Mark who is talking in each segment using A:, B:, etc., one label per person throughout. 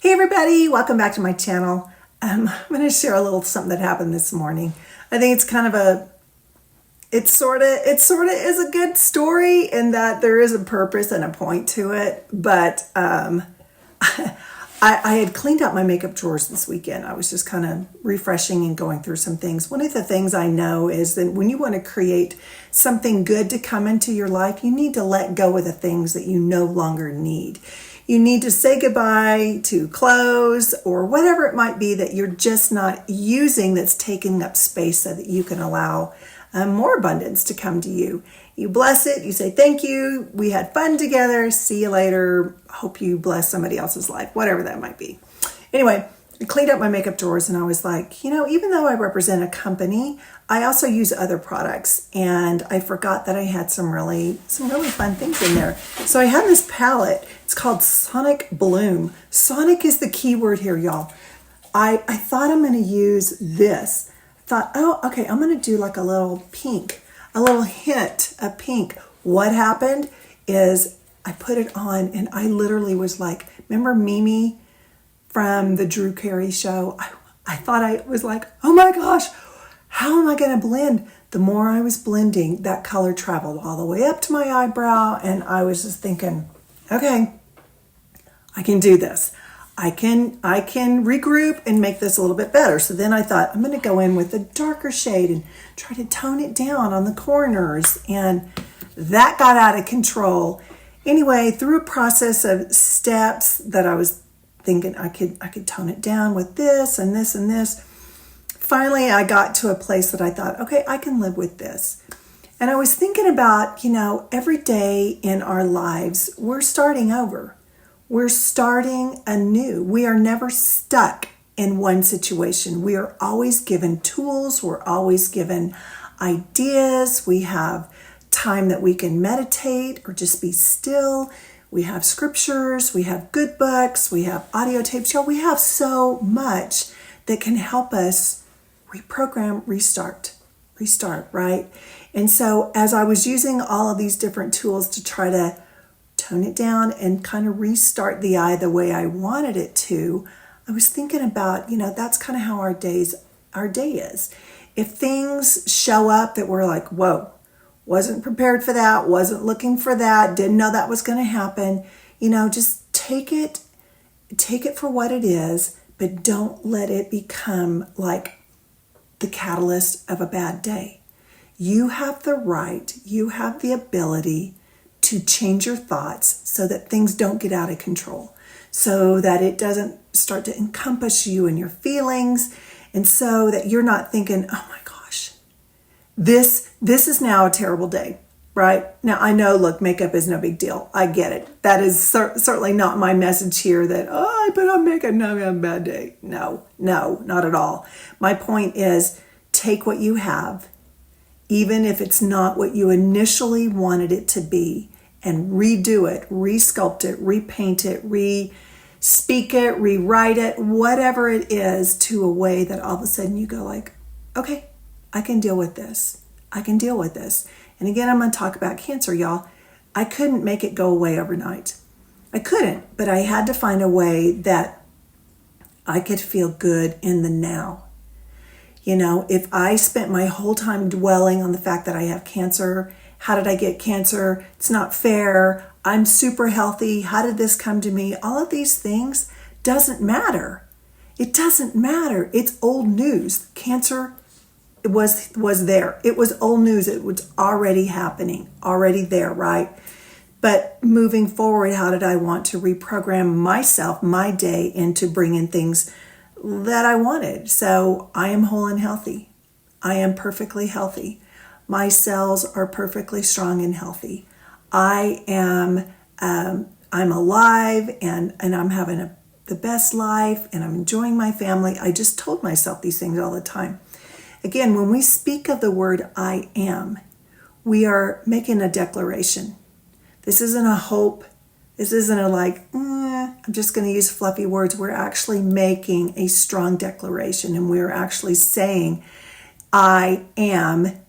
A: Hey everybody, welcome back to my channel. I'm going to share a little something that happened this morning. I think it's kind of it sort of is a good story in that there is a purpose and a point to it. But I had cleaned out my makeup drawers this weekend. I was just kind of refreshing and going through some things. One of the things I know is that when you want to create something good to come into your life, you need to let go of the things that you no longer need. You need to say goodbye to clothes or whatever it might be that you're just not using that's taking up space so that you can allow more abundance to come to you. You bless it. You say, thank you. We had fun together. See you later. Hope you bless somebody else's life, whatever that might be. Anyway, I cleaned up my makeup drawers and I was like, even though I represent a company, I also use other products, and I forgot that I had some really fun things in there. So I had this palette. It's called Sonic Bloom. Sonic is the key word here, y'all. I thought I'm going to use this. I thought, oh, okay, I'm going to do like a little pink, a little hint of pink. What happened is I put it on and I literally was like, remember Mimi from the Drew Carey show? I thought I was like, oh my gosh, how am I going to blend? The more I was blending, that color traveled all the way up to my eyebrow, and I was just thinking, okay, I can do this. I can regroup and make this a little bit better. So then I thought, I'm going to go in with a darker shade and try to tone it down on the corners, and that got out of control. Anyway, through a process of steps that I was thinking I could tone it down with this and this and this. Finally, I got to a place that I thought, okay, I can live with this. And I was thinking about, every day in our lives, we're starting over. We're starting anew. We are never stuck in one situation. We are always given tools. We're always given ideas. We have time that we can meditate or just be still. We have scriptures. We have good books. We have audio tapes. We have so much that can help us reprogram, restart, right? And so as I was using all of these different tools to try to tone it down and kind of restart the eye the way I wanted it to, I was thinking about, that's kind of how our day is. If things show up that we're like, whoa, wasn't prepared for that, wasn't looking for that, didn't know that was going to happen, just take it for what it is, but don't let it become like the catalyst of a bad day. You have the right, you have the ability to change your thoughts so that things don't get out of control, so that it doesn't start to encompass you and your feelings, and so that you're not thinking, oh my gosh, this is now a terrible day, right? Now I know, look, makeup is no big deal. I get it. That is certainly not my message here that, I put on makeup, now I'm having a bad day. No, not at all. My point is, take what you have, even if it's not what you initially wanted it to be, and redo it, resculpt it, repaint it, re-speak it, rewrite it, whatever it is, to a way that all of a sudden you go like, okay, I can deal with this. I can deal with this. And again, I'm going to talk about cancer, y'all. I couldn't make it go away overnight. I couldn't, but I had to find a way that I could feel good in the now. If I spent my whole time dwelling on the fact that I have cancer, how did I get cancer? It's not fair. I'm super healthy. How did this come to me? All of these things doesn't matter. It doesn't matter. It's old news. Cancer was there. It was old news. It was already happening, already there, right? But moving forward, how did I want to reprogram myself, my day, into bringing things that I wanted? So I am whole and healthy. I am perfectly healthy. My cells are perfectly strong and healthy. I'm alive and I'm having the best life, and I'm enjoying my family. I just told myself these things all the time. Again, when we speak of the word I am, we are making a declaration. This isn't a hope. This isn't a I'm just going to use fluffy words. We're actually making a strong declaration, and we're actually saying I am,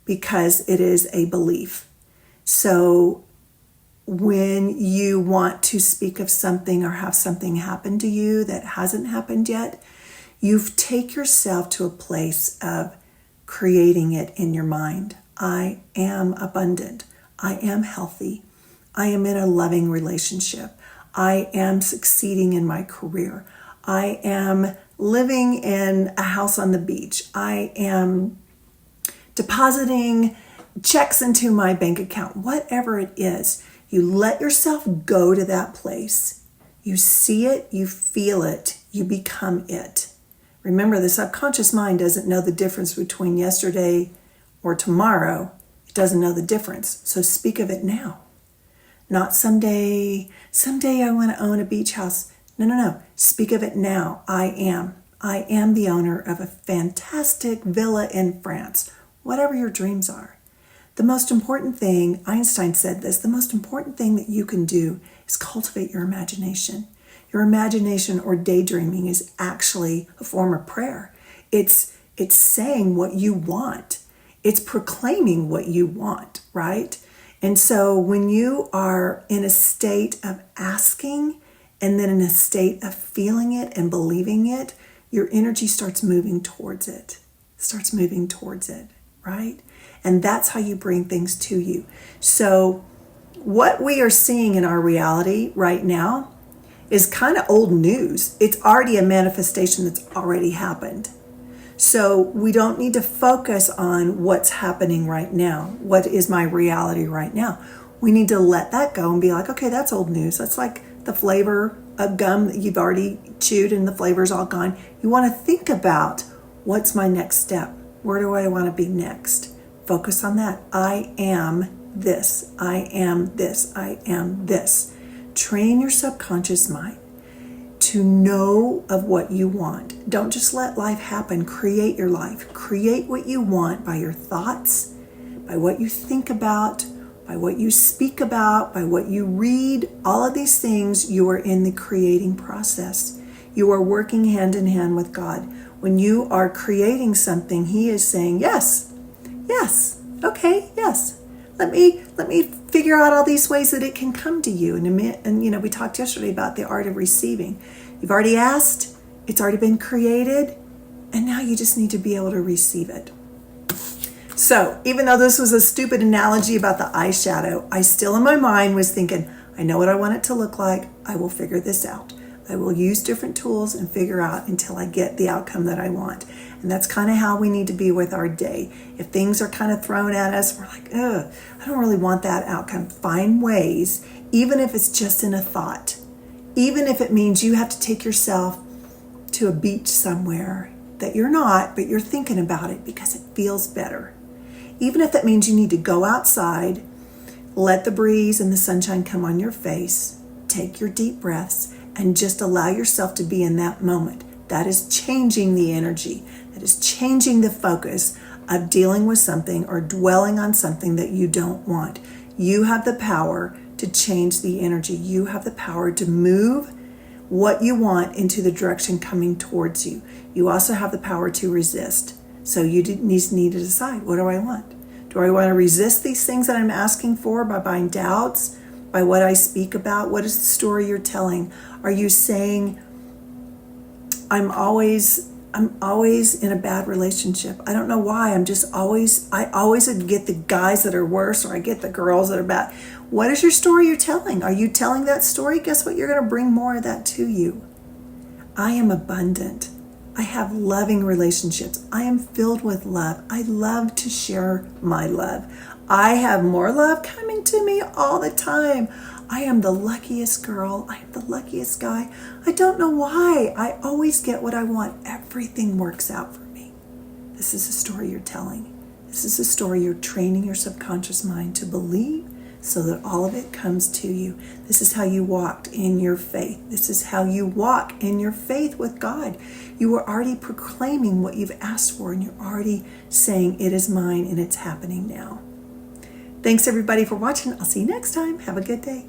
A: because it is a belief. So when you want to speak of something or have something happen to you that hasn't happened yet, you take yourself to a place of creating it in your mind. I am abundant. I am healthy. I am in a loving relationship. I am succeeding in my career. I am living in a house on the beach. I am depositing checks into my bank account. Whatever it is, you let yourself go to that place. You see it, you feel it, you become it. Remember, the subconscious mind doesn't know the difference between yesterday or tomorrow. It doesn't know the difference. So speak of it now. Not someday I want to own a beach house. No. Speak of it now. I am the owner of a fantastic villa in France. Whatever your dreams are. The most important thing, Einstein said this, the most important thing that you can do is cultivate your imagination. Your imagination or daydreaming is actually a form of prayer. It's saying what you want. It's proclaiming what you want, right? And so when you are in a state of asking and then in a state of feeling it and believing it, your energy starts moving towards it. Right? And that's how you bring things to you. So what we are seeing in our reality right now is kind of old news. It's already a manifestation that's already happened. So we don't need to focus on what's happening right now. What is my reality right now? We need to let that go and be like, okay, that's old news. That's like the flavor of gum that you've already chewed and the flavor's all gone. You want to think about, what's my next step? Where do I want to be next? Focus on that. I am this. I am this. I am this. Train your subconscious mind to know of what you want. Don't just let life happen. Create your life. Create what you want by your thoughts, by what you think about, by what you speak about, by what you read. All of these things, you are in the creating process. You are working hand in hand with God. When you are creating something, He is saying, yes, okay, yes. Let me figure out all these ways that it can come to you. And we talked yesterday about the art of receiving. You've already asked, it's already been created, and now you just need to be able to receive it. So even though this was a stupid analogy about the eyeshadow, I still in my mind was thinking, I know what I want it to look like. I will figure this out. I will use different tools and figure out until I get the outcome that I want. And that's kind of how we need to be with our day. If things are kind of thrown at us, we're like, ugh, I don't really want that outcome. Find ways, even if it's just in a thought, even if it means you have to take yourself to a beach somewhere that you're not, but you're thinking about it because it feels better. Even if that means you need to go outside, let the breeze and the sunshine come on your face, take your deep breaths, and just allow yourself to be in that moment. That is changing the energy. That is changing the focus of dealing with something or dwelling on something that you don't want. You have the power to change the energy. You have the power to move what you want into the direction coming towards you. You also have the power to resist. So you need to decide, what do I want? Do I want to resist these things that I'm asking for by buying doubts, by what I speak about? What is the story you're telling? Are you saying, I'm always in a bad relationship? I don't know why. I always get the guys that are worse, or I get the girls that are bad. What is your story you're telling? Are you telling that story? Guess what? You're going to bring more of that to you. I am abundant. I have loving relationships. I am filled with love. I love to share my love. I have more love coming to me all the time. I am the luckiest girl. I am the luckiest guy. I don't know why. I always get what I want. Everything works out for me. This is a story you're telling. This is a story you're training your subconscious mind to believe so that all of it comes to you. This is how you walked in your faith. This is how you walk in your faith with God. You are already proclaiming what you've asked for, and you're already saying, it is mine and it's happening now. Thanks everybody for watching. I'll see you next time. Have a good day.